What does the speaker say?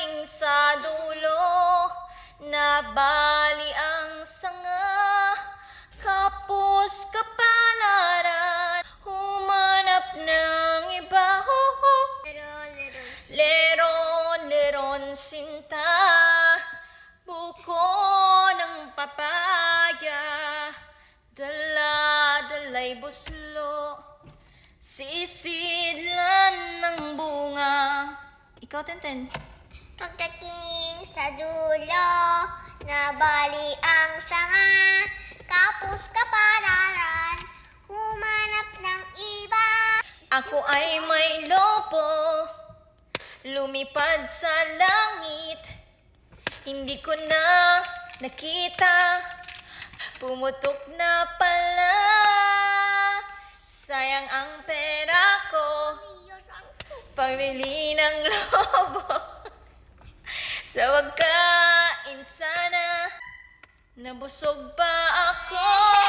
dumating sa dulo, nabali ang sanga, kapos kapalaran, humanap ng iba. Leron sinta, buko ng papaya, dala-dalay buslo, sisidlan ng bunga. Ikaw, Tenten. Pagdating sa dulo, nabali ang sanga, kapos kapalaran, humanap ng iba. Ako ay may lobo, lumipad sa langit, hindi ko na nakita, pumutok na pala. Sayang ang pera ko, pambili ng lobo. Sa wagkain sana, nabusog pa ako.